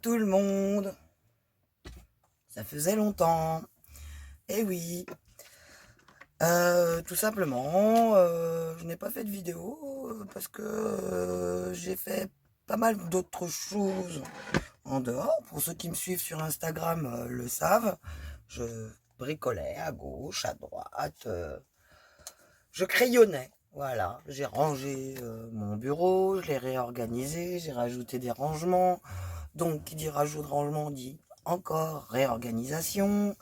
tout le monde, ça faisait longtemps. Eh oui, tout simplement, je n'ai pas fait de vidéo parce que j'ai fait pas mal d'autres choses en dehors. Pour ceux qui me suivent sur Instagram le savent, je bricolais à gauche, à droite, je crayonnais. Voilà, j'ai rangé mon bureau, je l'ai réorganisé, j'ai rajouté des rangements. Donc, qui dit rajout de rangement dit encore réorganisation.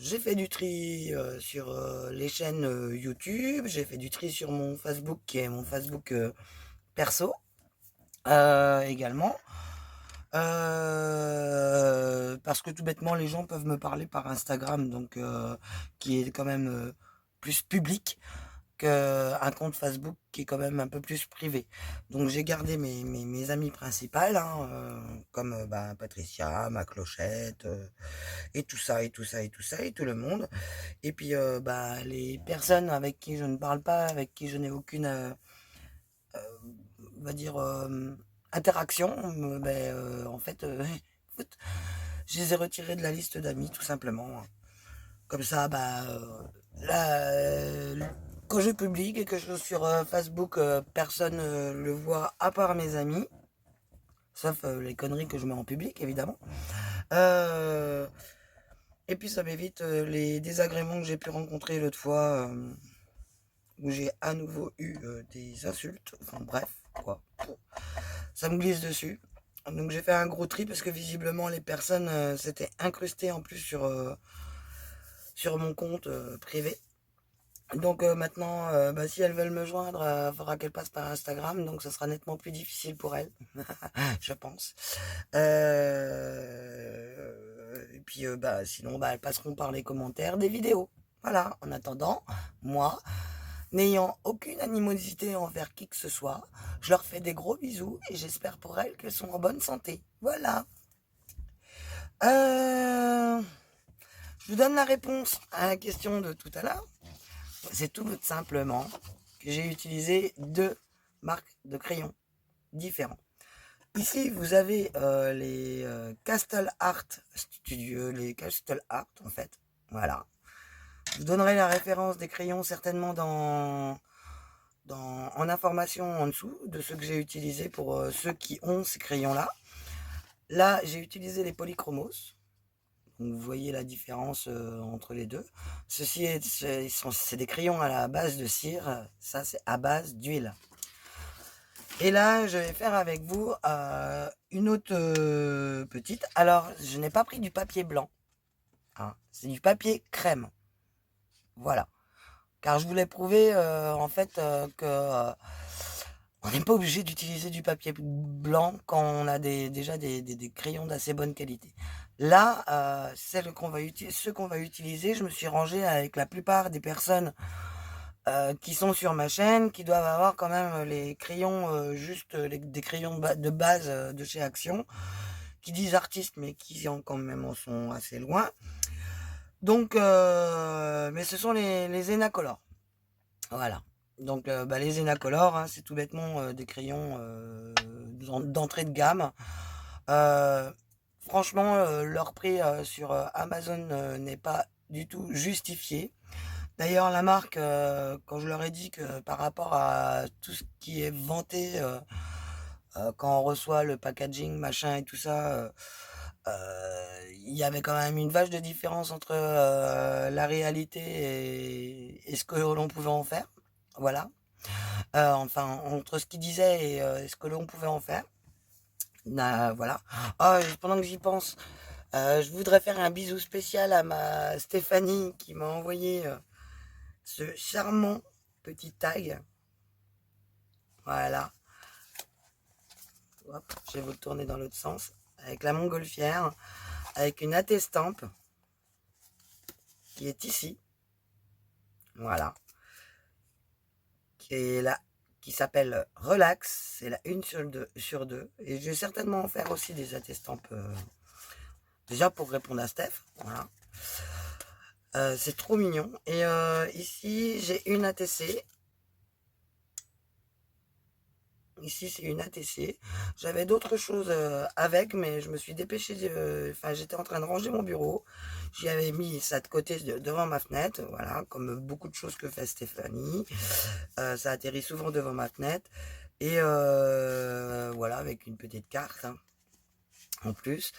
J'ai fait du tri sur les chaînes YouTube. J'ai fait du tri sur mon Facebook, qui est mon Facebook perso également. Parce que tout bêtement, les gens peuvent me parler par Instagram, donc qui est quand même plus public qu'un compte Facebook qui est quand même un peu plus privé. Donc j'ai gardé mes amies principales, hein, comme bah, Patricia, ma clochette, et tout ça, et tout ça, et tout ça, et tout le monde. Et puis bah, les personnes avec qui je ne parle pas, avec qui je n'ai aucune, on va dire, interaction, ben, en fait, je les ai retirés de la liste d'amis, tout simplement. Comme ça, bah, là, quand je publie quelque chose sur Facebook, personne le voit à part mes amis, sauf les conneries que je mets en public, évidemment. Euh, et puis ça m'évite les désagréments que j'ai pu rencontrer l'autre fois, où j'ai à nouveau eu des insultes. Enfin bref, quoi. Ça me glisse dessus. Donc j'ai fait un gros tri parce que visiblement les personnes s'étaient incrustées en plus sur mon compte privé. Donc maintenant, bah, si elles veulent me joindre, il faudra qu'elles passent par Instagram, donc ça sera nettement plus difficile pour elles, je pense. Et puis bah, sinon, bah, elles passeront par les commentaires des vidéos. Voilà, en attendant, moi, n'ayant aucune animosité envers qui que ce soit, je leur fais des gros bisous et j'espère pour elles qu'elles sont en bonne santé. Voilà. Euh, je vous donne la réponse à la question de tout à l'heure. C'est tout simplement que j'ai utilisé deux marques de crayons différents. Ici, vous avez les Castle Art Studio, les Castle Art en fait. Voilà. Je vous donnerai la référence des crayons certainement en information en dessous de ceux que j'ai utilisés pour ceux qui ont ces crayons-là. Là, j'ai utilisé les polychromos. Donc, vous voyez la différence entre les deux. C'est des crayons à la base de cire. Ça, c'est à base d'huile. Et là, je vais faire avec vous une autre petite. Alors, je n'ai pas pris du papier blanc. Hein. C'est du papier crème. Voilà. Car je voulais prouver en fait que on n'est pas obligé d'utiliser du papier blanc quand on a déjà des crayons d'assez bonne qualité. Là, ceux qu'on va utiliser, je me suis rangé avec la plupart des personnes qui sont sur ma chaîne, qui doivent avoir quand même les crayons, juste des crayons de base de chez Action, qui disent artistes, mais qui quand même en sont assez loin. Donc, mais ce sont les Enacolor. Voilà. Donc bah, les Enacolor, hein, c'est tout bêtement des crayons d'entrée de gamme. Euh, Franchement, leur prix sur Amazon n'est pas du tout justifié. D'ailleurs, la marque, quand je leur ai dit que par rapport à tout ce qui est vanté, quand on reçoit le packaging, machin et tout ça, il y avait quand même une vache de différence entre la réalité et ce que l'on pouvait en faire. Voilà. Enfin, entre ce qu'ils disaient et ce que l'on pouvait en faire. Voilà. Oh, pendant que j'y pense, je voudrais faire un bisou spécial à ma Stéphanie qui m'a envoyé ce charmant petit tag. Voilà. Hop, je vais vous le tourner dans l'autre sens. Avec la montgolfière, avec une attestampe qui est ici. Voilà. Qui est là, qui s'appelle Relax. C'est la une sur deux. Et je vais certainement en faire aussi des attestampes. Déjà pour répondre à Steph. Voilà. C'est trop mignon. Et ici, j'ai une ATC. Ici, c'est une ATC. J'avais d'autres choses avec, mais je me suis dépêchée. Enfin, j'étais en train de ranger mon bureau. J'y avais mis ça de côté devant ma fenêtre. Voilà, comme beaucoup de choses que fait Stéphanie. Ça atterrit souvent devant ma fenêtre. Et voilà, avec une petite carte hein, en plus.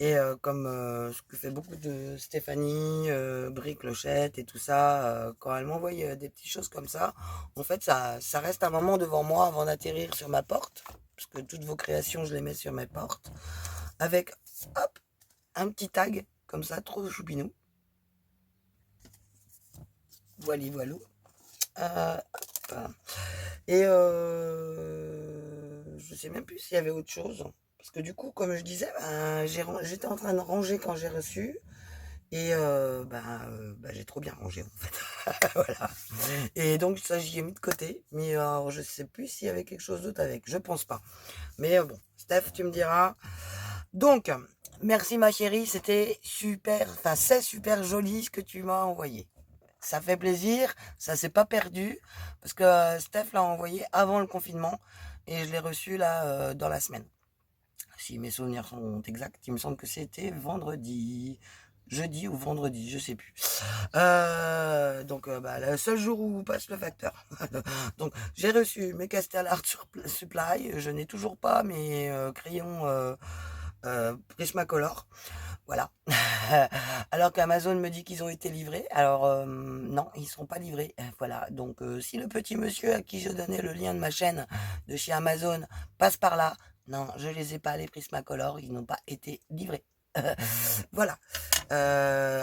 Et comme ce que fait beaucoup de Stéphanie, Brie Clochette et tout ça, quand elle m'envoie des petites choses comme ça, en fait, ça reste un moment devant moi avant d'atterrir sur ma porte, parce que toutes vos créations, je les mets sur mes portes, avec, hop, un petit tag, comme ça, trop choupinou. Voilà, voilà. Hop. Et je sais même plus s'il y avait autre chose. Parce que du coup, comme je disais, ben, j'étais en train de ranger quand j'ai reçu. Et j'ai trop bien rangé en fait. Voilà. Et donc ça j'y ai mis de côté. Mais je sais plus s'il y avait quelque chose d'autre avec. Je pense pas. Mais bon, Steph, tu me diras. Donc, merci ma chérie. C'était super. Enfin, c'est super joli ce que tu m'as envoyé. Ça fait plaisir. Ça s'est pas perdu. Parce que Steph l'a envoyé avant le confinement. Et je l'ai reçu là dans la semaine. Si mes souvenirs sont exacts, il me semble que c'était vendredi, jeudi ou vendredi, je sais plus. Le seul jour où passe le facteur. Donc j'ai reçu mes Castel Art Supply, je n'ai toujours pas mes crayons Prismacolor. Voilà. Alors qu'Amazon me dit qu'ils ont été livrés. Alors non, ils ne sont pas livrés. Voilà. Donc si le petit monsieur à qui je donnais le lien de ma chaîne de chez Amazon passe par là, non, je les ai pas les Prismacolor, ils n'ont pas été livrés. Voilà.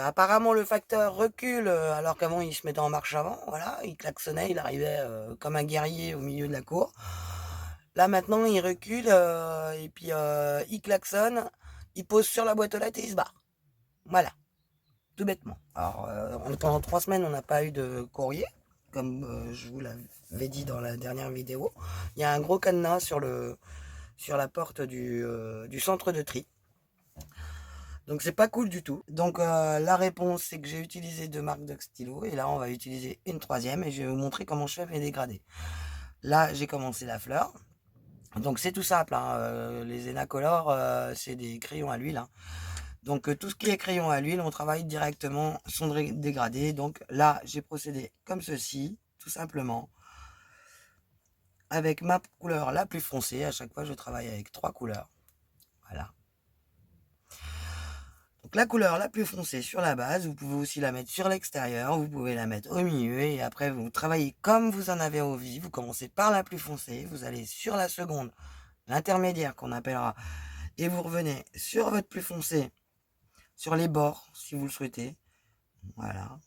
Apparemment le facteur recule alors qu'avant il se mettait en marche avant. Voilà, il klaxonnait, il arrivait comme un guerrier au milieu de la cour. Là maintenant il recule et puis il klaxonne, il pose sur la boîte aux lettres et il se barre. Voilà, tout bêtement. Alors pendant 3 semaines on n'a pas eu de courrier, comme je vous l'avais dit dans la dernière vidéo. Il y a un gros cadenas sur la porte du centre de tri. Donc c'est pas cool du tout. Donc la réponse c'est que j'ai utilisé 2 marques de stylo et là on va utiliser une troisième et je vais vous montrer comment je fais mes dégradés. Là j'ai commencé la fleur. Donc c'est tout simple, hein. Les Enacolor c'est des crayons à l'huile. Hein. Donc tout ce qui est crayon à l'huile, on travaille directement son dégradé. Donc là j'ai procédé comme ceci, tout simplement. Avec ma couleur la plus foncée, à chaque fois je travaille avec 3 couleurs. Voilà. Donc la couleur la plus foncée sur la base, vous pouvez aussi la mettre sur l'extérieur, vous pouvez la mettre au milieu et après vous travaillez comme vous en avez envie. Vous commencez par la plus foncée, vous allez sur la seconde, l'intermédiaire qu'on appellera, et vous revenez sur votre plus foncé, sur les bords si vous le souhaitez. Voilà.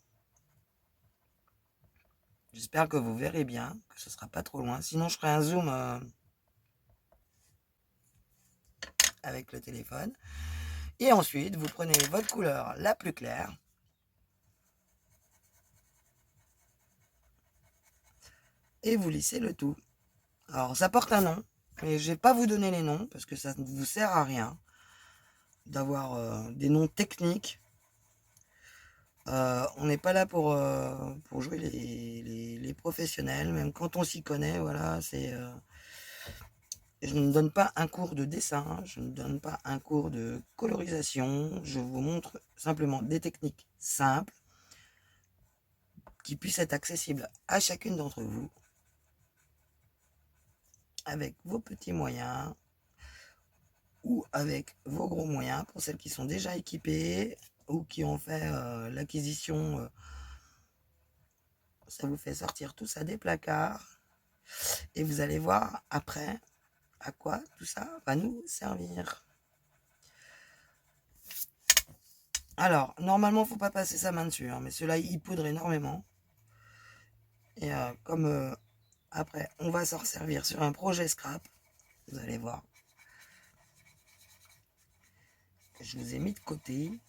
J'espère que vous verrez bien, que ce sera pas trop loin. Sinon je ferai un zoom avec le téléphone. Et ensuite, vous prenez votre couleur la plus claire. Et vous lissez le tout. Alors, ça porte un nom. Mais je vais pas vous donner les noms parce que ça ne vous sert à rien d'avoir des noms techniques. On n'est pas là pour jouer les professionnels, même quand on s'y connaît. Voilà, je ne donne pas un cours de dessin, je ne donne pas un cours de colorisation. Je vous montre simplement des techniques simples qui puissent être accessibles à chacune d'entre vous avec vos petits moyens ou avec vos gros moyens pour celles qui sont déjà équipées ou qui ont fait l'acquisition. Ça vous fait sortir tout ça des placards et vous allez voir après à quoi tout ça va nous servir. Alors, normalement, il ne faut pas passer sa main dessus, hein, mais ceux-là, ils poudrent énormément. Et comme après, on va s'en servir sur un projet scrap, vous allez voir. Je vous ai mis de côté.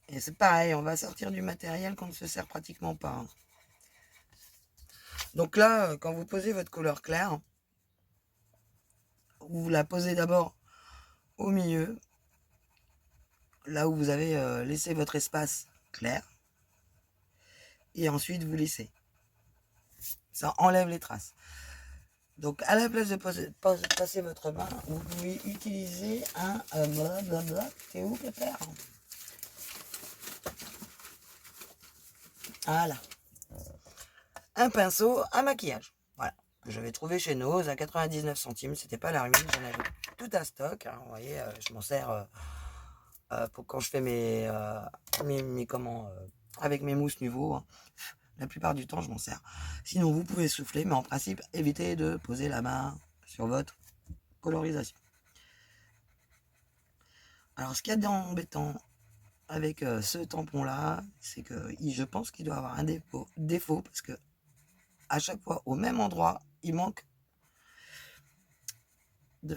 Et c'est pareil, on va sortir du matériel qu'on ne se sert pratiquement pas. Hein. Donc là, quand vous posez votre couleur claire, vous la posez d'abord au milieu, là où vous avez laissé votre espace clair. Et ensuite, vous laissez. Ça enlève les traces. Donc à la place de passer votre main, vous pouvez utiliser un blablabla. T'es où, Pépère? Voilà. Un pinceau à maquillage. Voilà. Que j'avais trouvé chez Nose à 99 centimes. C'était pas la ruine. J'en avais tout un stock. Hein. Vous voyez, je m'en sers pour quand je fais mes comment avec mes mousses Nuvo. Hein. La plupart du temps, je m'en sers. Sinon, vous pouvez souffler, mais en principe, évitez de poser la main sur votre colorisation. Alors, ce qu'il y a d'embêtant avec ce tampon-là, c'est que je pense qu'il doit avoir un défaut parce que à chaque fois, au même endroit, il manque de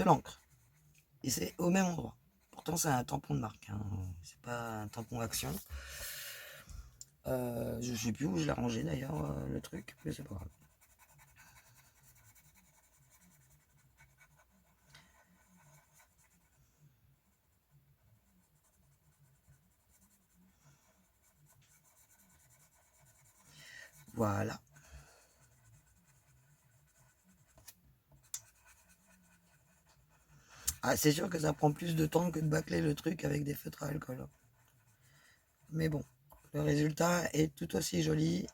l'encre. Et c'est au même endroit. Pourtant, c'est un tampon de marque. Hein. C'est pas un tampon Action. Je sais plus où je l'ai rangé d'ailleurs, le truc, mais c'est pas grave. Voilà. Ah, c'est sûr que ça prend plus de temps que de bâcler le truc avec des feutres à alcool. Mais bon, le résultat est tout aussi joli.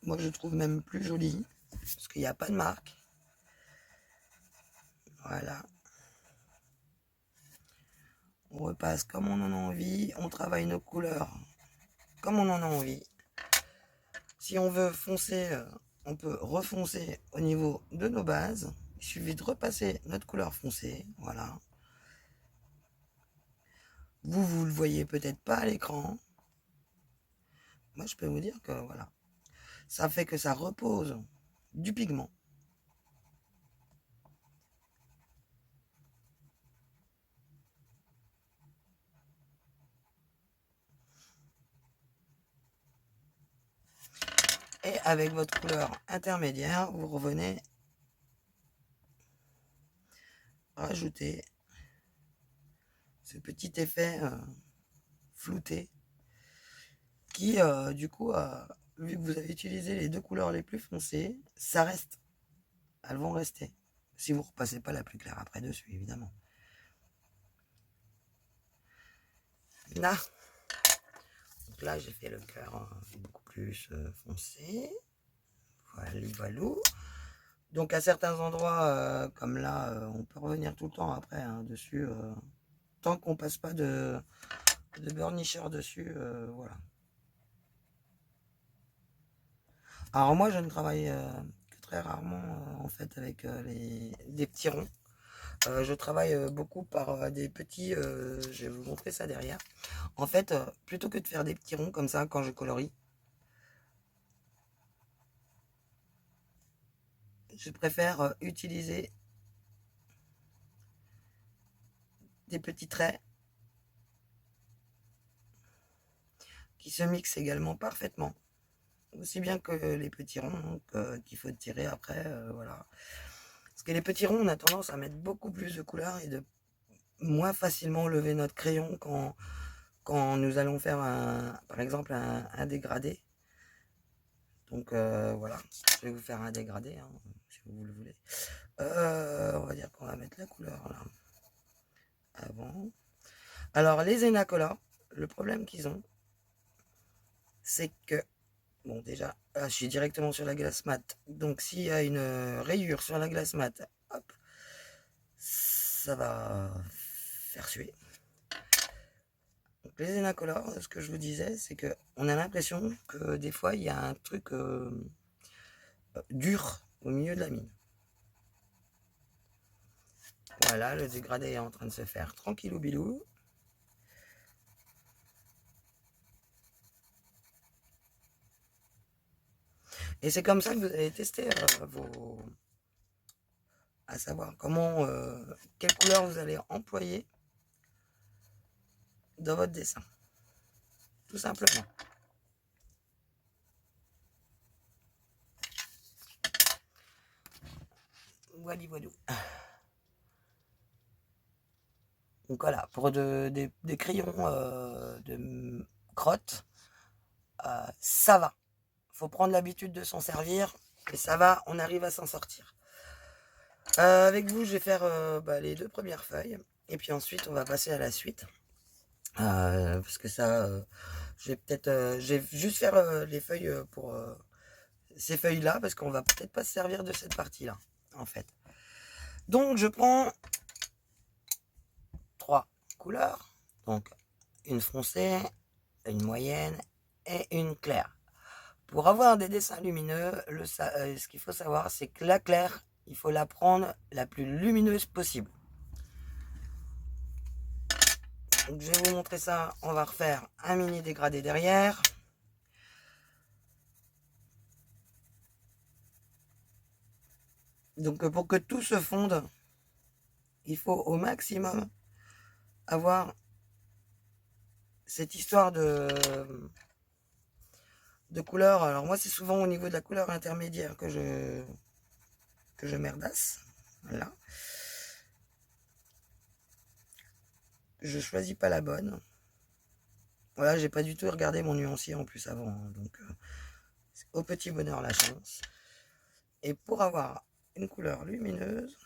Moi, je trouve même plus joli, parce qu'il n'y a pas de marque. Voilà. On repasse comme on en a envie, on travaille nos couleurs comme on en a envie. Si on veut foncer, on peut refoncer au niveau de nos bases. Il suffit de repasser notre couleur foncée, voilà. Vous le voyez peut-être pas à l'écran. Moi, je peux vous dire que voilà, ça fait que ça repose du pigment. Et avec votre couleur intermédiaire, vous revenez rajouter ce petit effet flouté qui, du coup, vu que vous avez utilisé les deux couleurs les plus foncées, ça reste. Elles vont rester. Si vous ne repassez pas la plus claire après dessus, évidemment. Là, donc là j'ai fait le cœur beaucoup plus foncé. Voilà. Donc à certains endroits, comme là, on peut revenir tout le temps après hein, dessus. Tant qu'on passe pas de burnisher dessus, voilà. Alors moi je ne travaille que très rarement en fait avec des petits ronds. Je travaille beaucoup par des petits, je vais vous montrer ça derrière. En fait, plutôt que de faire des petits ronds comme ça quand je colorie, je préfère utiliser des petits traits qui se mixent également parfaitement. Aussi bien que les petits ronds qu'il faut tirer après, voilà. Parce que les petits ronds, on a tendance à mettre beaucoup plus de couleurs et de moins facilement lever notre crayon quand nous allons faire par exemple un dégradé. Donc voilà, je vais vous faire un dégradé hein, si vous le voulez. On va dire qu'on va mettre la couleur là avant. Alors les Enacola, le problème qu'ils ont, c'est que bon déjà, là, je suis directement sur la glace mat. Donc s'il y a une rayure sur la glace mat, hop, ça va faire suer. Donc les Enacola, ce que je vous disais, c'est que on a l'impression que des fois il y a un truc dur au milieu de la mine. Voilà, le dégradé est en train de se faire tranquillou bilou. Et c'est comme ça que vous allez tester à savoir comment, quelle couleur vous allez employer dans votre dessin. Tout simplement. Voilà. Donc voilà, pour des crayons crotte, ça va. Faut prendre l'habitude de s'en servir. Mais ça va, on arrive à s'en sortir. Avec vous, je vais faire les 2 premières feuilles. Et puis ensuite, on va passer à la suite. Parce que ça, je vais juste faire les feuilles pour ces feuilles-là, parce qu'on va peut-être pas se servir de cette partie-là, en fait. Donc, je prends 3 couleurs. Donc, une foncée, une moyenne et une claire. Pour avoir des dessins lumineux, ce qu'il faut savoir, c'est que la claire, il faut la prendre la plus lumineuse possible. Donc, je vais vous montrer ça. On va refaire un mini dégradé derrière. Donc, pour que tout se fonde, il faut au maximum avoir cette histoire de couleur. Alors moi, c'est souvent au niveau de la couleur intermédiaire que je merdasse. Voilà. Je choisis pas la bonne. Voilà, j'ai pas du tout regardé mon nuancier en plus avant. Donc, au petit bonheur la chance. Et pour avoir une couleur lumineuse,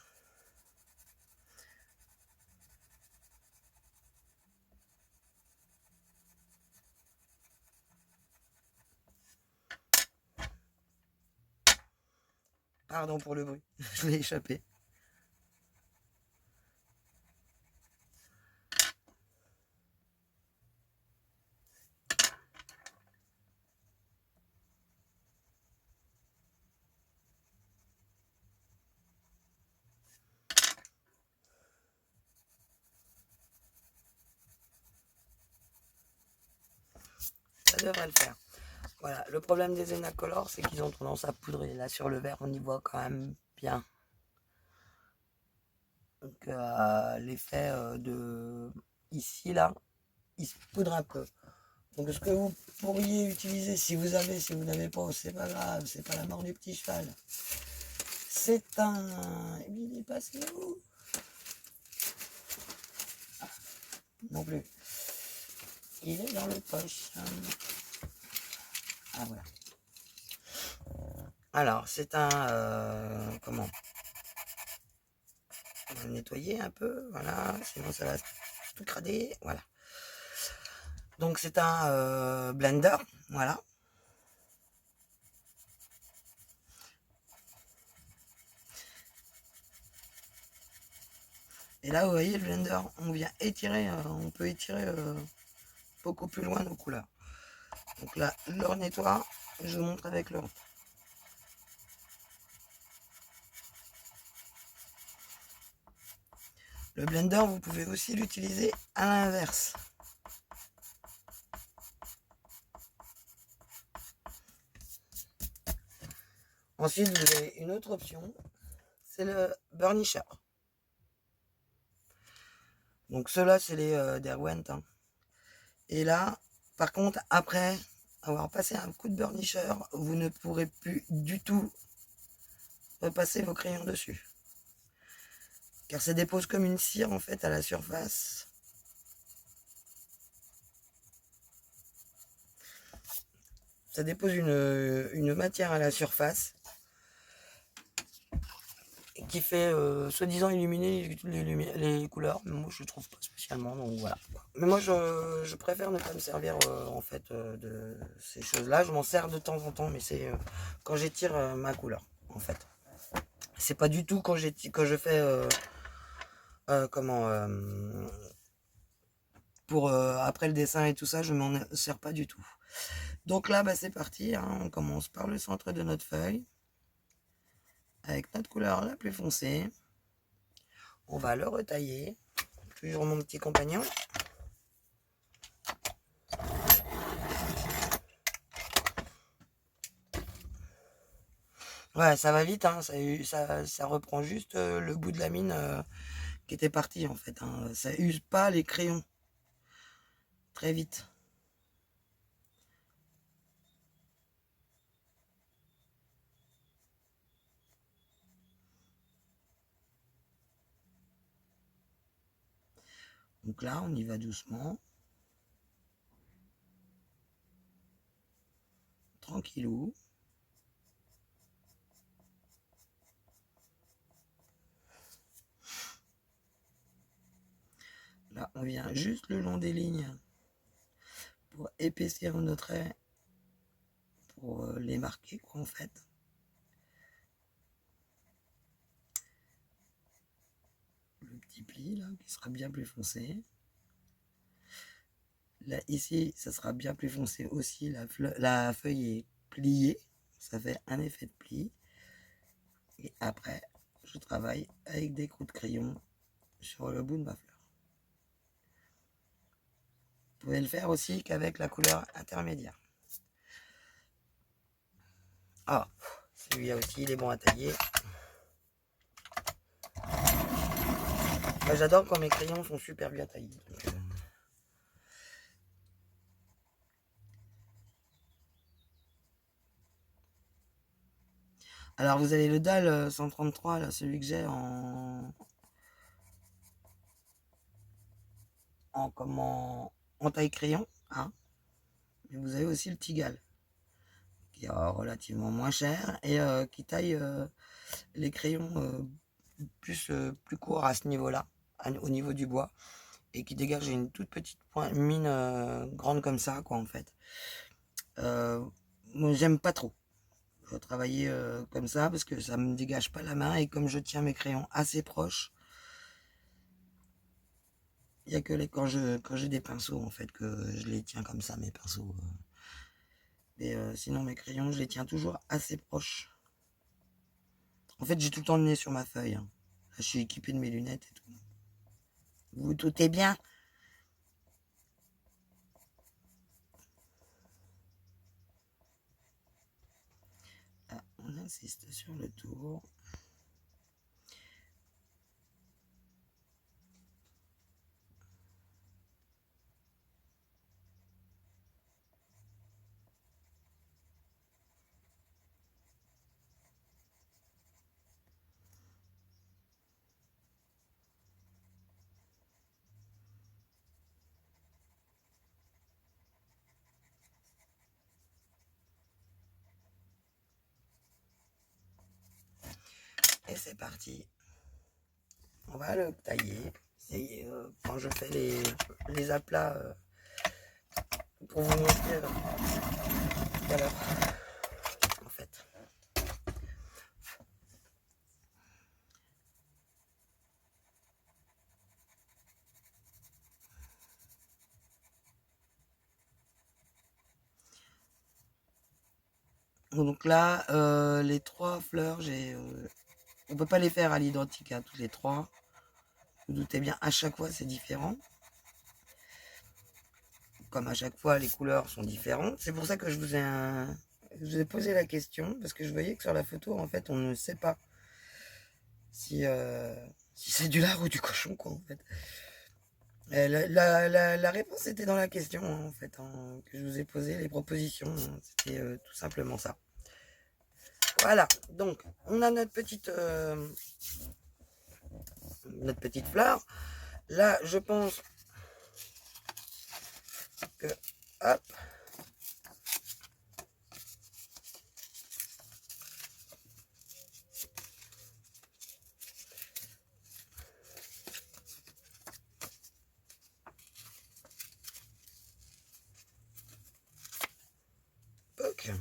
pardon pour le bruit, je l'ai échappé. Ça devrait le faire. Voilà, le problème des Enacolor, c'est qu'ils ont tendance à poudrer. Là, sur le verre, on y voit quand même bien. Donc, l'effet de ici, là, il se poudre un peu. Donc, ce que vous pourriez utiliser, si vous avez, si vous n'avez pas, c'est pas grave, c'est pas la mort du petit cheval. C'est un... Il est passé où? Ah, non plus. Il est dans le poche. Ah, voilà. Alors, c'est un... comment? On va le nettoyer un peu, voilà, sinon ça va tout crader, voilà. Donc c'est un blender, voilà. Et là, vous voyez, le blender, on vient étirer, on peut étirer beaucoup plus loin nos couleurs. Donc là, le nettoie, je vous montre avec le... Le blender, vous pouvez aussi l'utiliser à l'inverse. Ensuite, vous avez une autre option, c'est le burnisher. Donc ceux-là, c'est les Derwent. Hein. Et là, par contre, après avoir passé un coup de burnisher, vous ne pourrez plus du tout repasser vos crayons dessus. Car ça dépose comme une cire en fait à la surface. Ça dépose une matière à la surface qui fait soi-disant illuminer les couleurs, mais moi je ne trouve pas spécialement, donc voilà. Mais moi je préfère ne pas me servir en fait de ces choses-là. Je m'en sers de temps en temps, mais c'est quand j'étire ma couleur en fait. C'est pas du tout quand je fais comment pour après le dessin et tout ça, je m'en sers pas du tout. Donc là, c'est parti. Hein, on commence par le centre de notre feuille avec notre couleur la plus foncée. On va le retailler. Toujours mon petit compagnon. Ouais, ça va vite. Hein, ça reprend juste le bout de la mine qui était parti en fait. Hein. Ça use pas les crayons très vite. Donc là, on y va doucement. Tranquillou. Là, on vient juste le long des lignes pour épaissir nos traits, pour les marquer, quoi, en fait. Le petit pli, là, qui sera bien plus foncé. Là, ici, ça sera bien plus foncé aussi. La feuille est pliée. Ça fait un effet de pli. Et après, je travaille avec des crous de crayon sur le bout de ma fleur. Vous pouvez le faire aussi qu'avec la couleur intermédiaire. Ah, celui-là aussi, il est bon à tailler. Moi, j'adore quand mes crayons sont super bien taillés. Alors, vous avez le dalle 133, là, celui que j'ai en taille crayon. Hein. Mais vous avez aussi le Tigal, qui est relativement moins cher et qui taille les crayons plus courts à ce niveau-là, au niveau du bois, et qui dégage une toute petite mine grande comme ça, quoi, en fait. Moi, j'aime pas trop travailler comme ça parce que ça me dégage pas la main et comme je tiens mes crayons assez proches, il y a que quand j'ai des pinceaux en fait que je les tiens comme ça, mes pinceaux. Mais sinon mes crayons, je les tiens toujours assez proches. En fait, j'ai tout le temps le nez sur ma feuille. Hein. Là, je suis équipé de mes lunettes et tout. Vous doutez bien. Ah, on insiste sur le tour. Et c'est parti. On va le tailler. Et quand je fais les aplats pour vous montrer tout à l'heure, en fait. Donc là, les 3 fleurs, on peut pas les faire à l'identique, hein, toutes les 3. Vous doutez bien, à chaque fois c'est différent. Comme à chaque fois, les couleurs sont différentes. C'est pour ça que je vous ai posé la question, parce que je voyais que sur la photo, en fait, on ne sait pas si c'est du lard ou du cochon, quoi, en fait. La réponse était dans la question, hein, en fait, hein, que je vous ai posé, les propositions. Hein, c'était tout simplement ça. Voilà, donc on a notre petite fleur. Là, je pense que, hop, ok.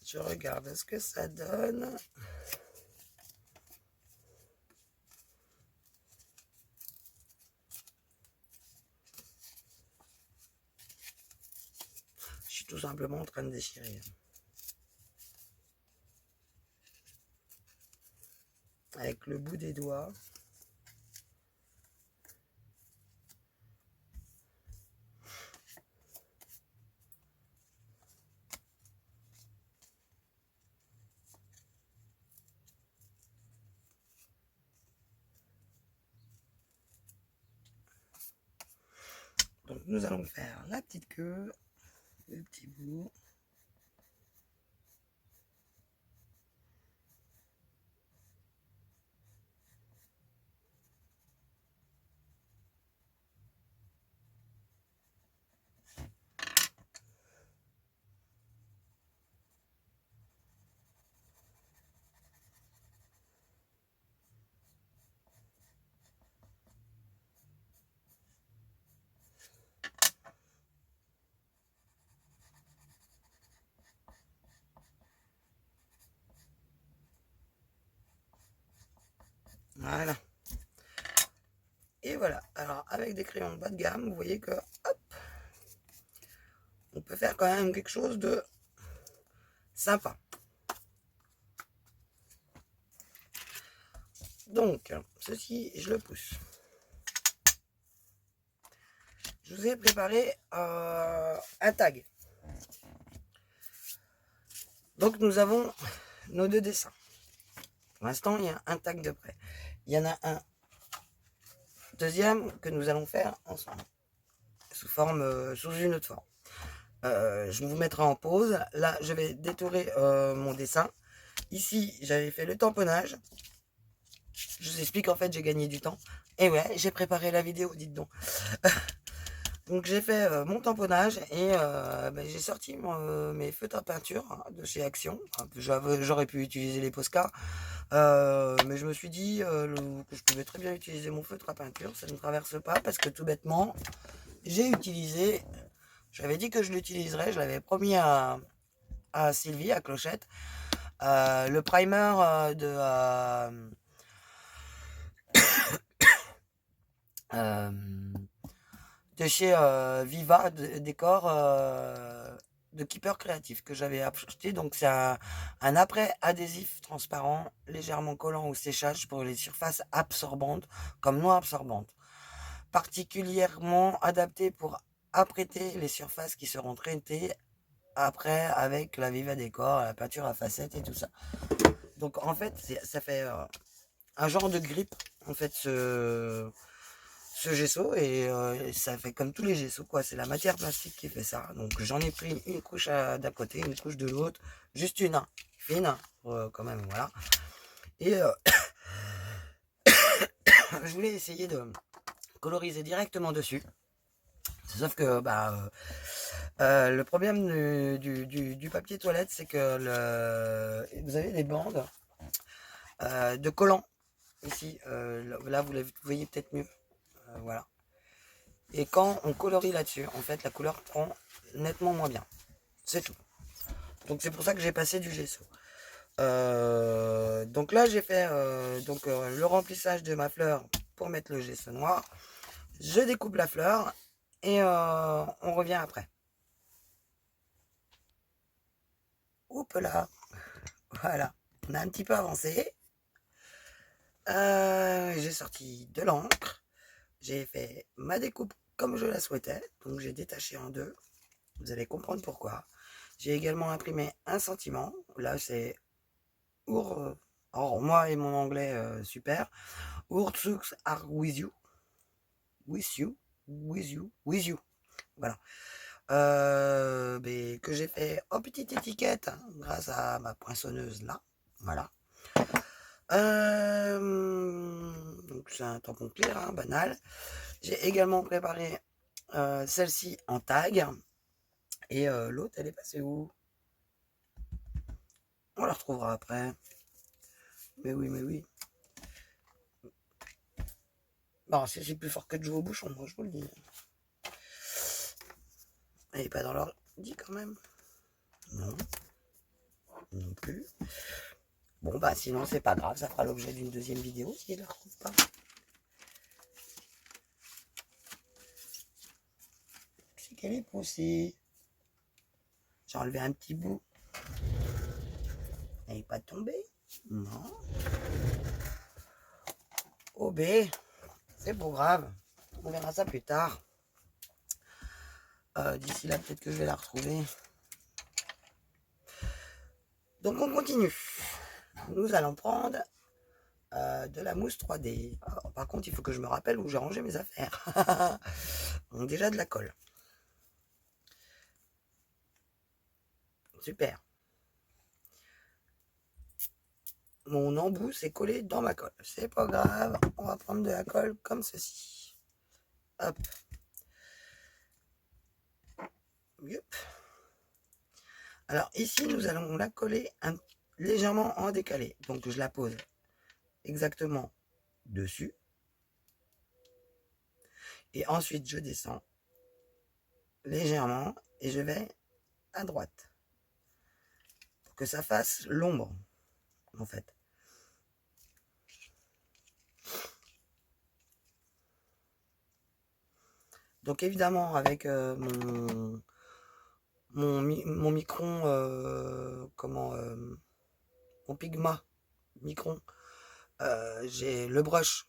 Je regarde ce que ça donne. Je suis tout simplement en train de déchirer. Avec le bout des doigts. Donc nous allons faire la petite queue, le petit bout. Voilà. Et voilà. Alors, avec des crayons bas de gamme, vous voyez que, hop, on peut faire quand même quelque chose de sympa. Donc, ceci, je le pousse. Je vous ai préparé un tag. Donc, nous avons nos deux dessins. Pour l'instant, il y a un tag de près. Il y en a un deuxième que nous allons faire ensemble, sous une autre forme. Je vous mettrai en pause. Là, je vais détourer mon dessin. Ici, j'avais fait le tamponnage. Je vous explique, en fait, j'ai gagné du temps. Et ouais, j'ai préparé la vidéo, dites donc. Donc, j'ai fait mon tamponnage et j'ai sorti mes feutres à peinture de chez Action. J'aurais pu utiliser les Posca, mais je me suis dit que je pouvais très bien utiliser mon feutre à peinture. Ça ne traverse pas parce que tout bêtement, j'ai utilisé... J'avais dit que je l'utiliserais, je l'avais promis à Sylvie, à Clochette, le primer de chez Viva Décor de Keeper Créatif que j'avais acheté. Donc c'est un après adhésif transparent légèrement collant au séchage pour les surfaces absorbantes comme non absorbantes, particulièrement adapté pour apprêter les surfaces qui seront traitées après avec la Viva Décor, la peinture à facettes et tout ça. Donc en fait ça fait un genre de grippe en fait ce gesso et ça fait comme tous les gessos quoi, c'est la matière plastique qui fait ça. Donc j'en ai pris une couche d'un côté, une couche de l'autre, juste une fine quand même, voilà. Et je voulais essayer de coloriser directement dessus, sauf que le problème du papier toilette, c'est que vous avez des bandes de collants ici, là vous voyez peut-être mieux, voilà. Et quand on colorie là-dessus, en fait, la couleur prend nettement moins bien. C'est tout. Donc c'est pour ça que j'ai passé du gesso. Donc là, j'ai fait le remplissage de ma fleur pour mettre le gesso noir. Je découpe la fleur et on revient après. Oups là. Voilà. On a un petit peu avancé. J'ai sorti de l'encre. J'ai fait ma découpe comme je la souhaitais. Donc j'ai détaché en deux. Vous allez comprendre pourquoi. J'ai également imprimé un sentiment. Là, c'est alors, moi et mon anglais super. Ursus are with you. With you. With you. With you. Voilà. Que j'ai fait en petite étiquette grâce à ma poinçonneuse là. Voilà. Donc c'est un tampon clair, hein, banal. J'ai également préparé celle-ci en tag. Et l'autre, elle est passée où? On la retrouvera après. Mais oui, mais oui. Bon, c'est plus fort que de jouer au bouchon, moi je vous le dis. Elle n'est pas dans l'ordi quand même? Non. Non plus. Bon, sinon, c'est pas grave, ça fera l'objet d'une deuxième vidéo si je la retrouve pas. C'est qu'elle est poussée. J'ai enlevé un petit bout. Elle n'est pas tombée? Non. Oh, c'est pas grave. On verra ça plus tard. D'ici là, peut-être que je vais la retrouver. Donc, on continue. Nous allons prendre de la mousse 3D. Alors, par contre, il faut que je me rappelle où j'ai rangé mes affaires. Donc, déjà de la colle. Super. Mon embout s'est collé dans ma colle. C'est pas grave. On va prendre de la colle comme ceci. Hop. Yep. Alors ici, nous allons la coller légèrement en décalé. Donc je la pose exactement dessus. Et ensuite, je descends légèrement et je vais à droite. Pour que ça fasse l'ombre, en fait. Donc évidemment, avec mon micron, mon Pigma micron, j'ai le brush,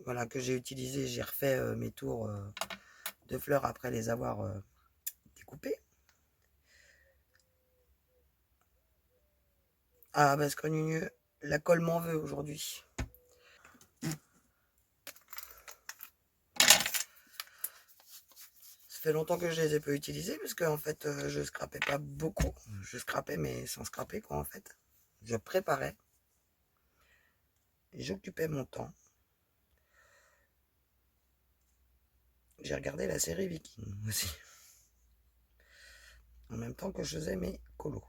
voilà, que j'ai utilisé. J'ai refait mes tours de fleurs après les avoir découpés. Ah, parce que la colle m'en veut aujourd'hui. Ça fait longtemps que je les ai peu utilisés parce que en fait je scrapais pas beaucoup. Je scrapais mais sans scraper quoi en fait. Je préparais et j'occupais mon temps. J'ai regardé la série Viking aussi. En même temps que je faisais mes colos.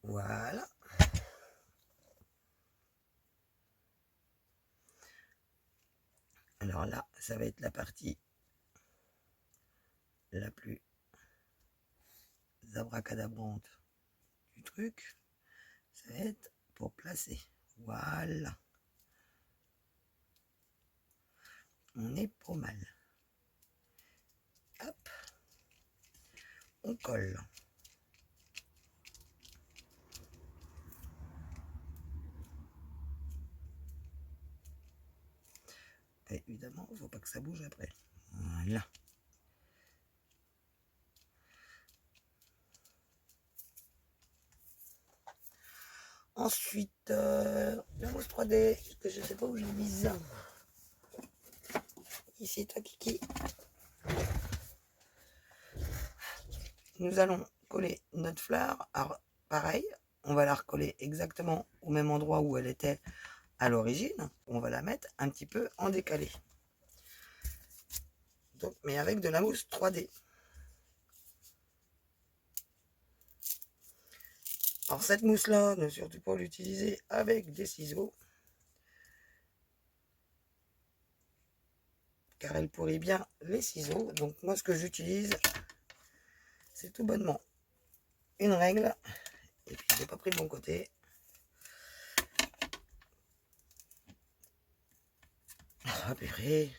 Voilà. Alors là, ça va être la partie la plus abracadabrante du truc. Ça va être pour placer. Voilà. On est pas mal. Hop. On colle. Et évidemment, il ne faut pas que ça bouge après. Voilà. Ensuite, la mousse 3D, que je ne sais pas où je l'ai mise. Ici, toi, Kiki. Nous allons coller notre fleur. Alors, pareil, on va la recoller exactement au même endroit où elle était à l'origine. On va la mettre un petit peu en décalé. Donc, mais avec de la mousse 3D. Alors cette mousse-là, ne surtout pas l'utiliser avec des ciseaux. Car elle pourrit bien les ciseaux. Donc moi, ce que j'utilise, c'est tout bonnement une règle. Et puis, j'ai pas pris le bon côté. Ah, purée.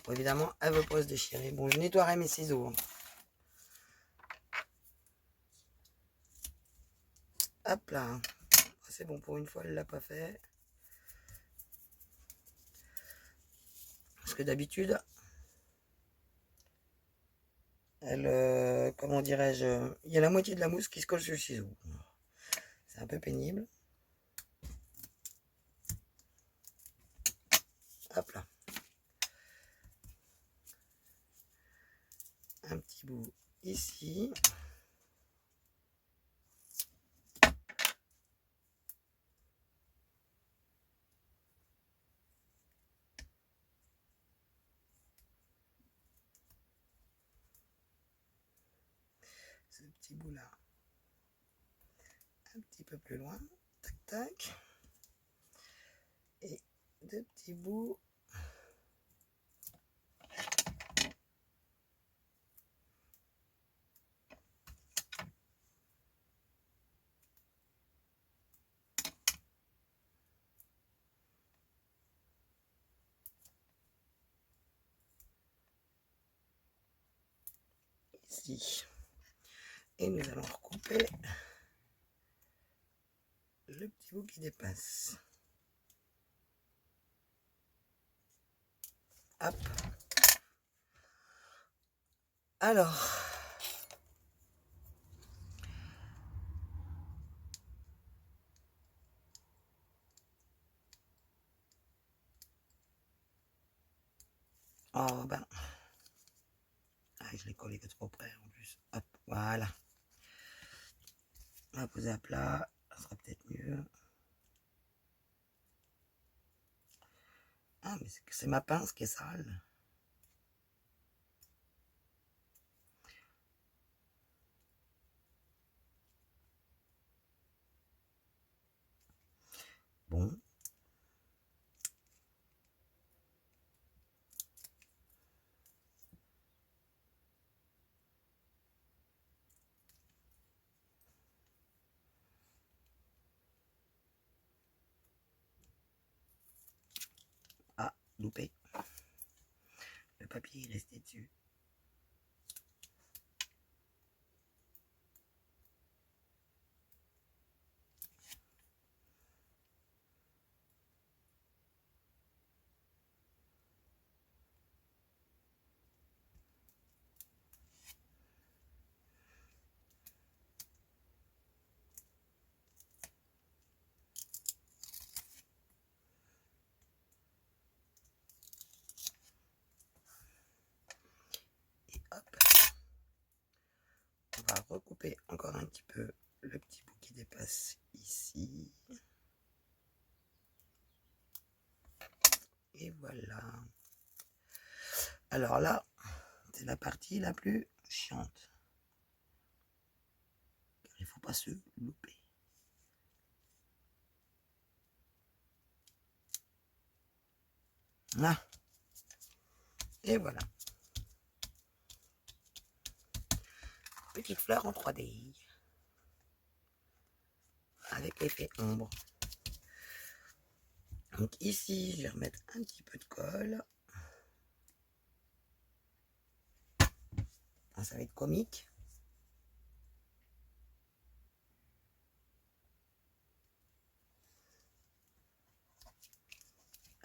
Bon, évidemment, elle veut pas se déchirer. Bon, je nettoierai mes ciseaux. Hop là. C'est bon, pour une fois, elle l'a pas fait. Parce que d'habitude, elle, comment dirais-je, il y a la moitié de la mousse qui se colle sur le ciseau. C'est un peu pénible. Hop là. Un petit bout ici. Ce petit bout là. Un petit peu plus loin. Tac, tac. Et deux petits bouts. Ici. Et nous allons recouper le petit bout qui dépasse. Hop. Alors. Oh ben. Ah, je l'ai collé que trop près en plus. Hop, voilà. On va poser à plat. Ça sera peut-être mieux. Ah, mais c'est ma pince qui est sale. Bon. Ah, loupé. Le papier est resté dessus. Et hop. On va recouper encore un petit peu le petit bout qui dépasse ici. Et voilà. Alors là, c'est la partie la plus chiante. Car il ne faut pas se louper. Là. Et voilà. Petite fleur en 3D. Avec l'effet ombre. Donc ici, je vais remettre un petit peu de colle. Ah, ça va être comique.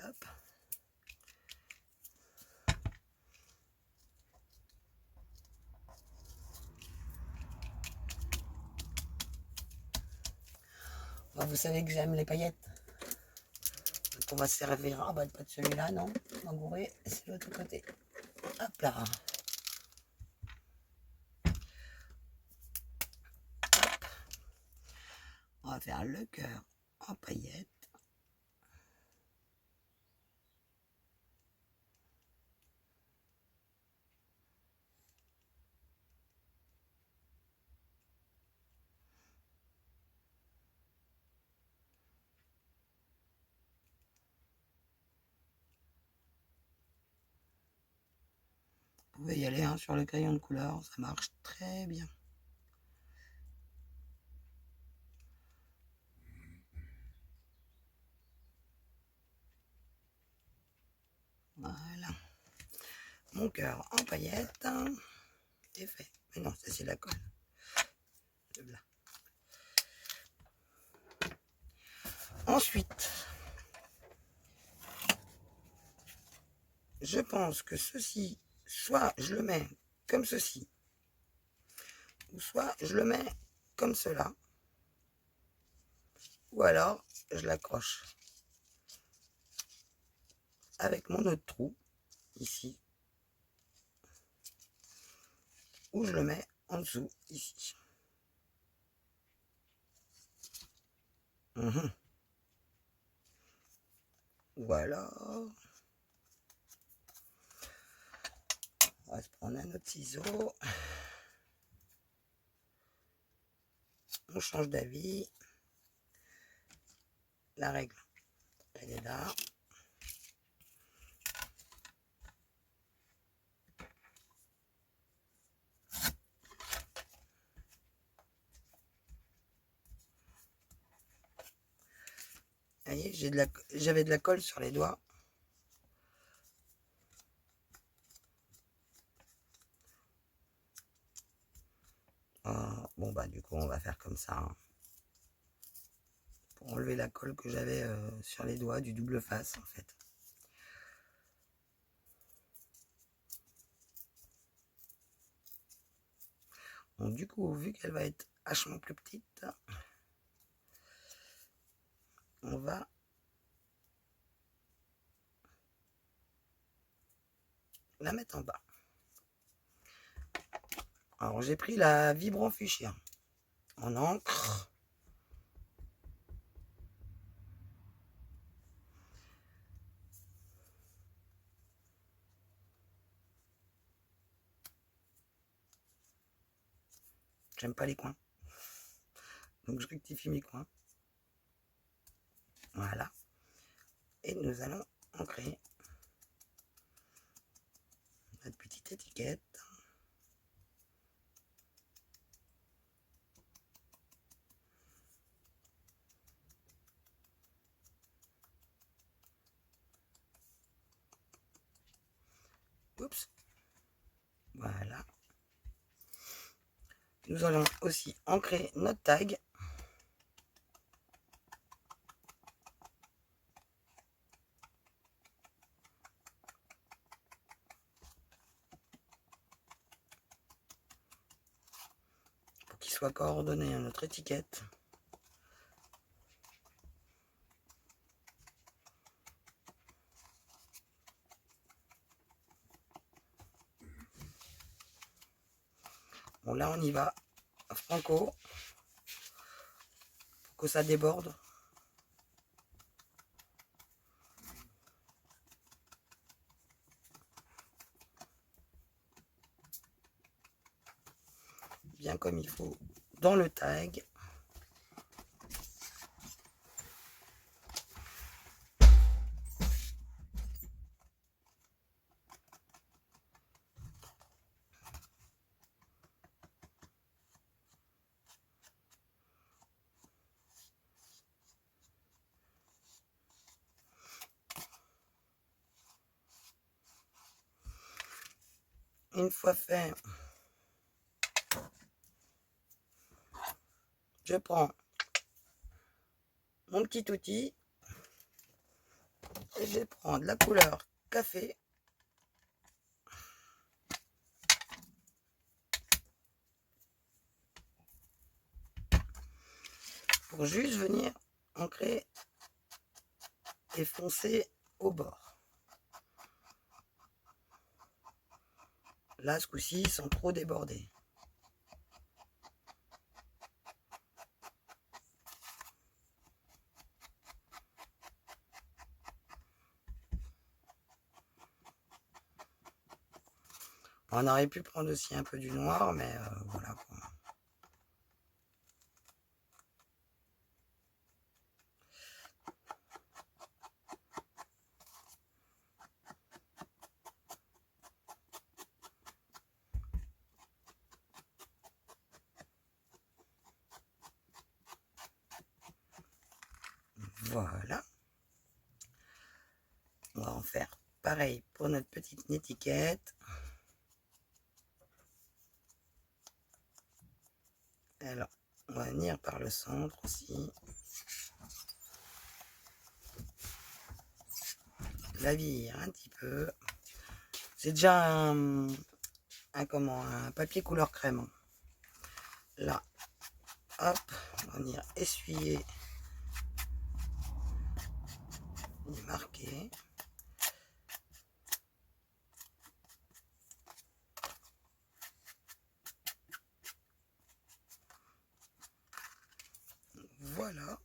Hop. Bon, vous savez que j'aime les paillettes. Donc on va se servir. Ah bah pas de celui-là, non. On va bourrer. C'est l'autre côté. Hop là. Hop. On va faire le cœur en paillettes. Vous pouvez y aller hein, sur le crayon de couleur, ça marche très bien. Voilà. Mon cœur en paillettes est fait. Mais non, ça c'est la colle. Là. Ensuite, je pense que ceci, soit je le mets comme ceci, ou soit je le mets comme cela, ou alors je l'accroche avec mon autre trou, ici, ou je le mets en dessous, ici. Voilà. On va se prendre un autre ciseau. On change d'avis. La règle, elle est là. Vous voyez, j'avais de la colle sur les doigts. Bon bah du coup on va faire comme ça. Hein, pour enlever la colle que j'avais sur les doigts du double face en fait. Donc du coup, vu qu'elle va être vachement plus petite, on va la mettre en bas. Alors j'ai pris la Vibrant Fuchsia en encre. J'aime pas les coins. Donc je rectifie mes coins. Voilà. Et nous allons ancrer notre petite étiquette. Oups. Voilà. Nous allons aussi ancrer notre tag. Pour qu'il soit coordonné à notre étiquette. Bon, là, on y va. Franco. Pour que ça déborde. Bien comme il faut dans le tag. Une fois fait, je prends mon petit outil et je prends de la couleur café. Pour juste venir ancrer et foncer au bord. Là, ce coup-ci, sans trop déborder. On aurait pu prendre aussi un peu du noir, mais voilà quoi. Voilà. On va en faire pareil pour notre petite étiquette. Alors, on va venir par le centre aussi. La vire un petit peu. C'est déjà un papier couleur crème. Là, hop, on va venir essuyer les marqués. Voilà.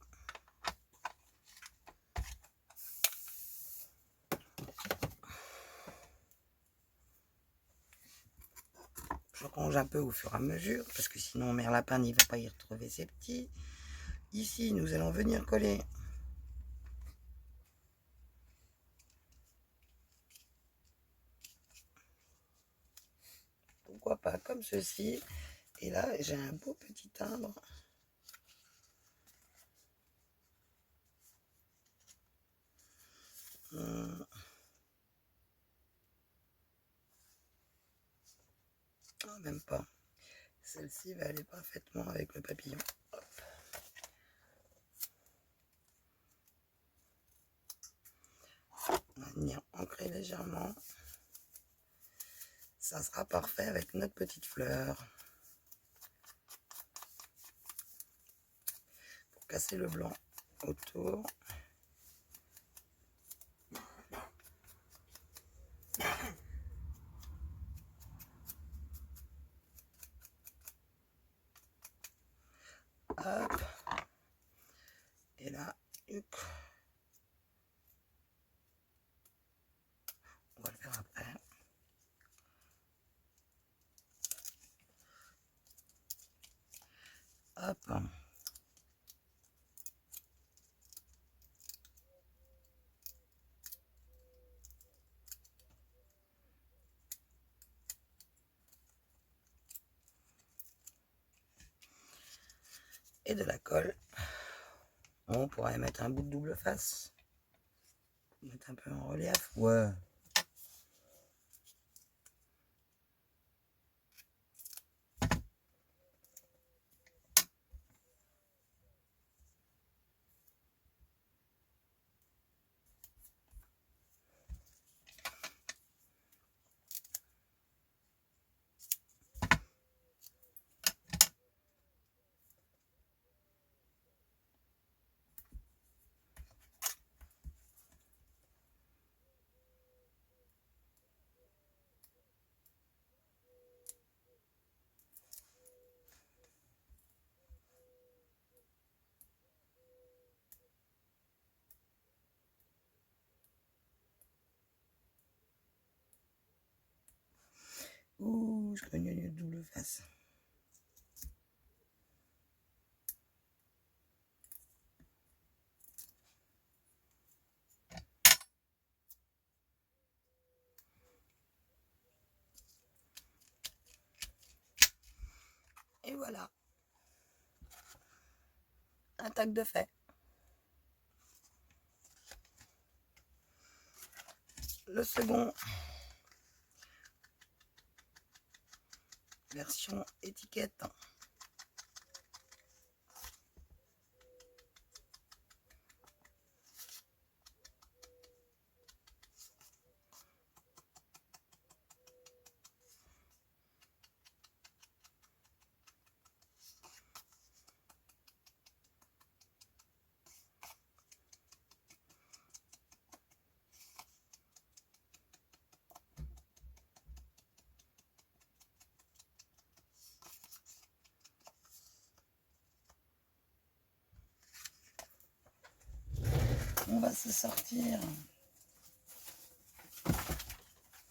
Je range un peu au fur et à mesure, parce que sinon Mère Lapin n'y va pas y retrouver ses petits. Ici, nous allons venir coller pourquoi pas comme ceci. Et là, j'ai un beau petit timbre. Non, même pas. Celle-ci va aller parfaitement avec le papillon. Hop. On va venir ancrer légèrement. Ça sera parfait avec notre petite fleur. Pour casser le blanc autour. Hop. Et là, on va le faire après. et de la colle. On pourrait mettre un bout de double face. Mettre un peu en relief. Ouais. Ouh, je connais le double face. Et voilà. Un tac de fait. Le second. Version étiquette. On va se sortir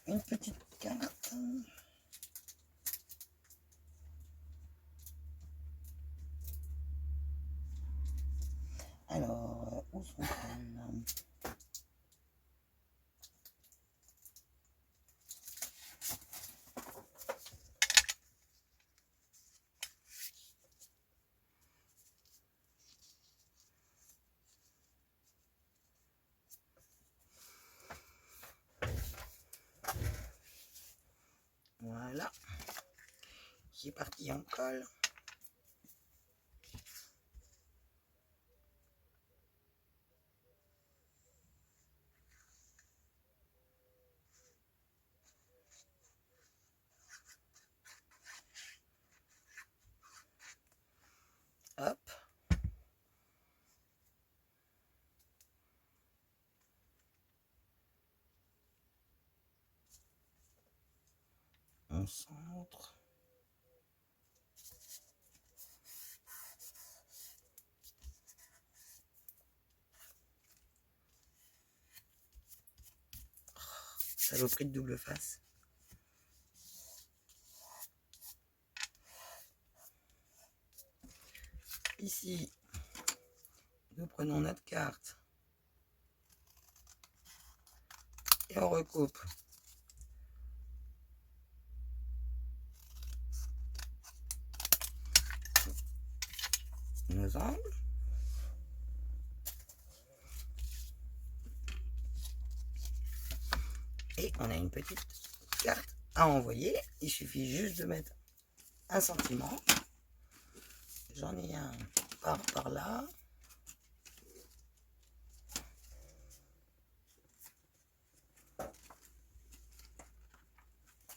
une petite carte. Alors, où sont-elles? Voilà, qui est parti en colle. Hop. On centre. Saloperie de double face. Ici, nous prenons notre carte et on recoupe nos angles. Et on a une petite carte à envoyer. Il suffit juste de mettre un sentiment. J'en ai un par là.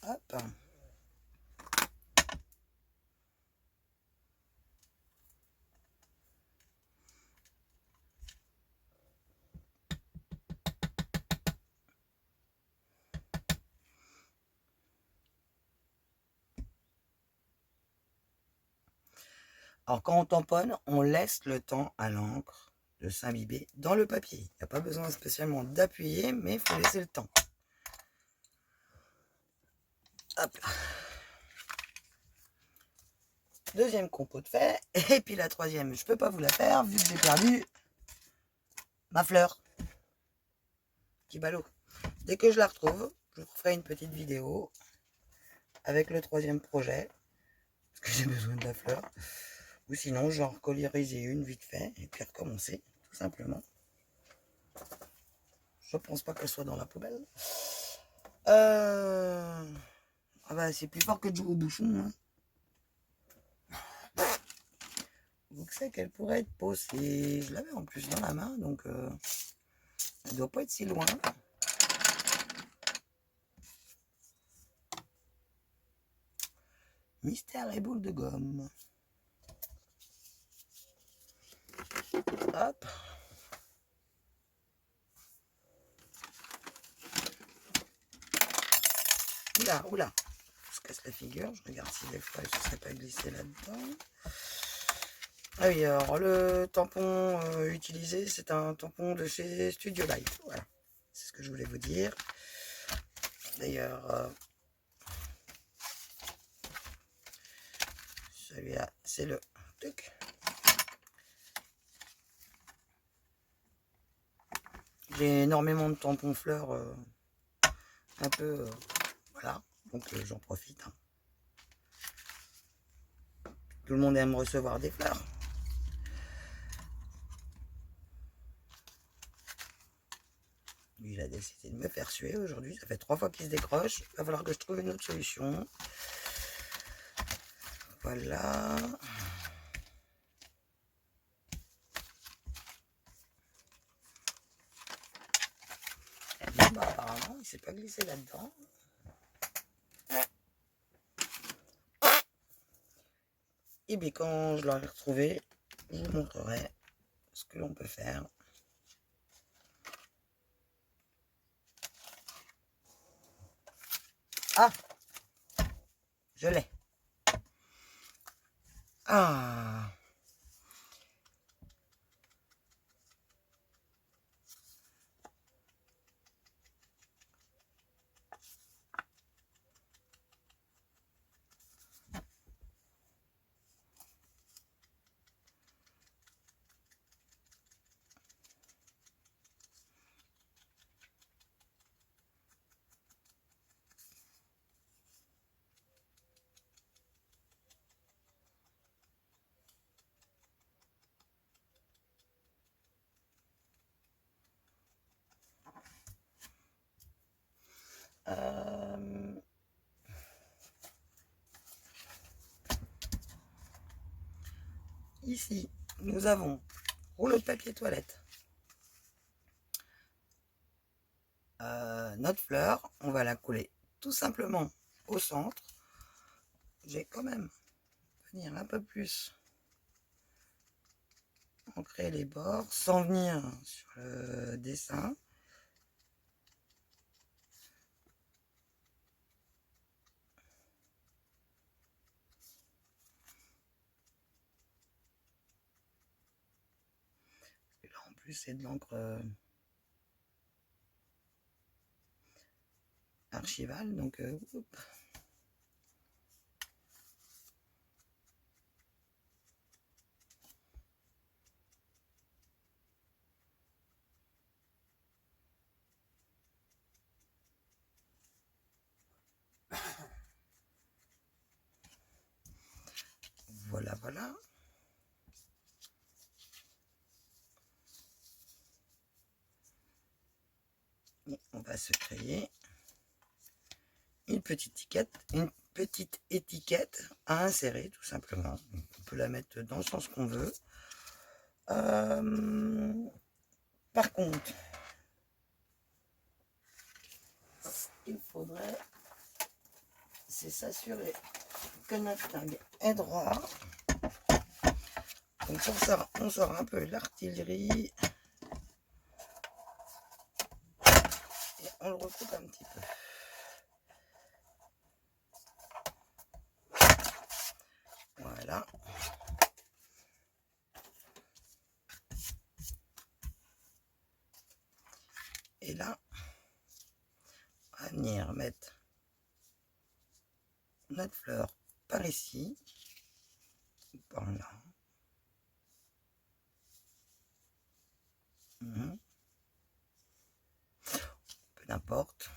Hop. Alors quand on tamponne, on laisse le temps à l'encre de s'imbiber dans le papier. Il n'y a pas besoin spécialement d'appuyer, mais il faut laisser le temps. Hop là. Deuxième compo de fait. Et puis la troisième, je ne peux pas vous la faire vu que j'ai perdu ma fleur. Petit ballot. Dès que je la retrouve, je vous ferai une petite vidéo avec le troisième projet. Parce que j'ai besoin de la fleur. Ou sinon, j'en recoloriser une vite fait et puis recommencer, tout simplement. Je pense pas qu'elle soit dans la poubelle. Ah bah c'est plus fort que de jouer au bouchon. Hein. Donc c'est qu'elle pourrait être posée. Je l'avais en plus dans la main, donc elle doit pas être si loin. Mystère et boule de gomme. Hop. Oula, oula. Je casse la figure. Je regarde si des fois je ne serais pas glissé là-dedans. Ah oui, alors le tampon utilisé, c'est un tampon de chez Studio Light. Voilà. C'est ce que je voulais vous dire. D'ailleurs, celui-là, c'est le truc. J'ai énormément de tampons fleurs, un peu, voilà, donc j'en profite. Hein. Tout le monde aime recevoir des fleurs. Lui, il a décidé de me faire suer aujourd'hui. Ça fait 3 fois qu'il se décroche. Il va falloir que je trouve une autre solution. Voilà. Bon, bah, apparemment, il s'est pas glissé là-dedans. Et bien, quand je l'aurai retrouvé, je vous montrerai ce que l'on peut faire. Ah, je l'ai. Ah. Ici, nous avons rouleau de papier toilette. Notre fleur, on va la coller tout simplement au centre. Je vais quand même venir un peu plus ancrer les bords sans venir sur le dessin. Et là en plus c'est de l'encre archivale, donc voilà, voilà. Et on va se créer une petite étiquette à insérer tout simplement. On peut la mettre dans le sens qu'on veut. Par contre, ce qu'il faudrait, c'est s'assurer que notre tag est droit. Donc pour ça, on sort un peu l'artillerie et on le recoupe un petit peu. Voilà. Et là, on va venir mettre notre fleur par ici, par là. Peu n'importe.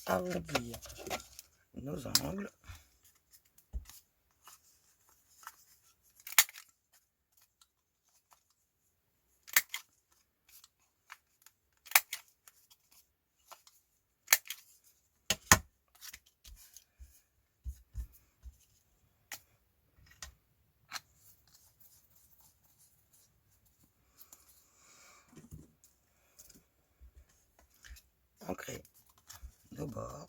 arrondir nos angles. Ancrer nos bords.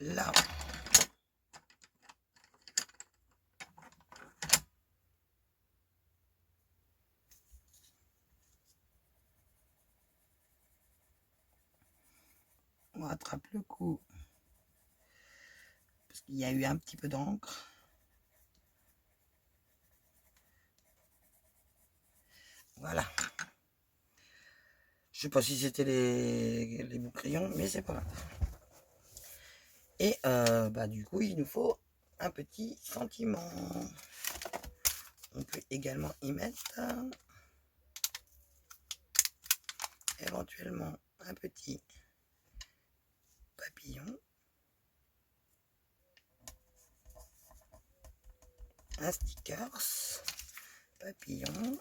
Là, on rattrape le coup parce qu'il y a eu un petit peu d'encre. Voilà. Je sais pas si c'était les bouts crayons, mais c'est pas grave. Et du coup, il nous faut un petit sentiment. On peut également y mettre éventuellement un petit papillon, un stickers, papillon,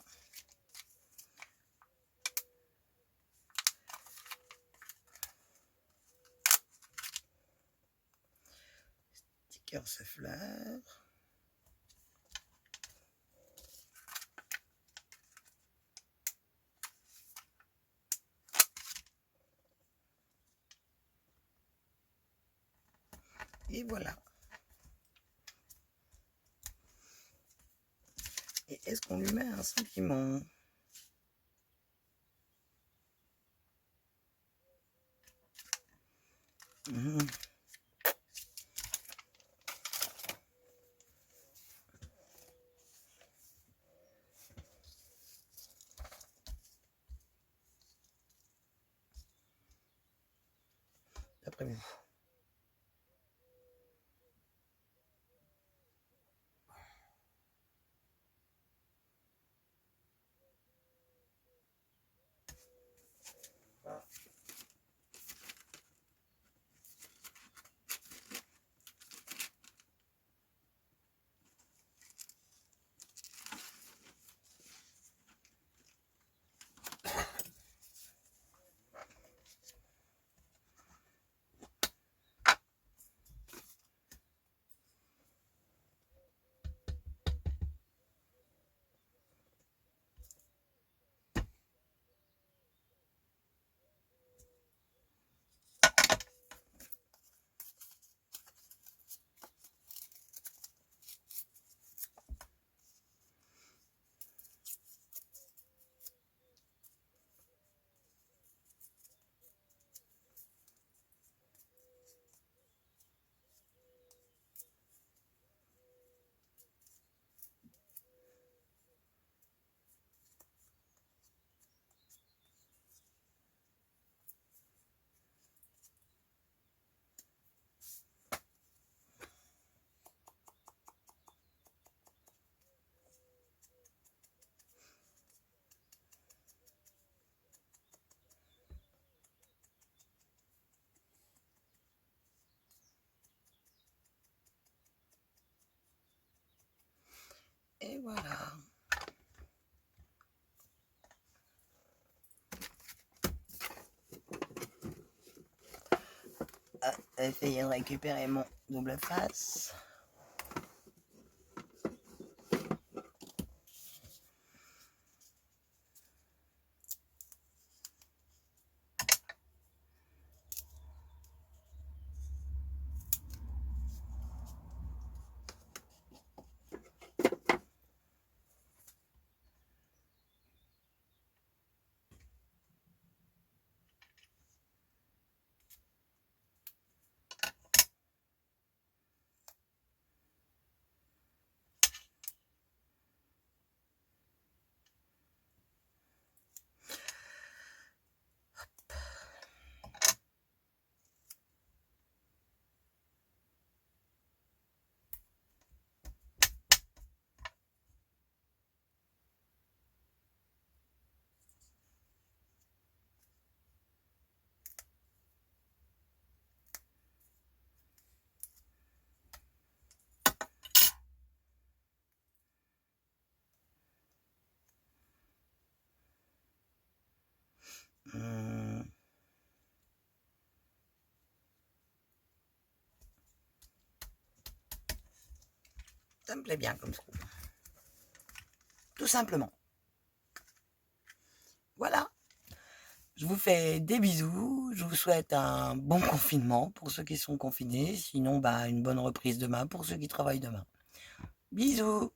stickers fleurs, et voilà. Et est-ce qu'on lui met un sentiment? D'après vous. Et voilà. essayer de récupérer mon double face. Ça me plaît bien comme ça. Tout simplement. Voilà. Je vous fais des bisous. Je vous souhaite un bon confinement pour ceux qui sont confinés. Sinon, une bonne reprise demain pour ceux qui travaillent demain. Bisous.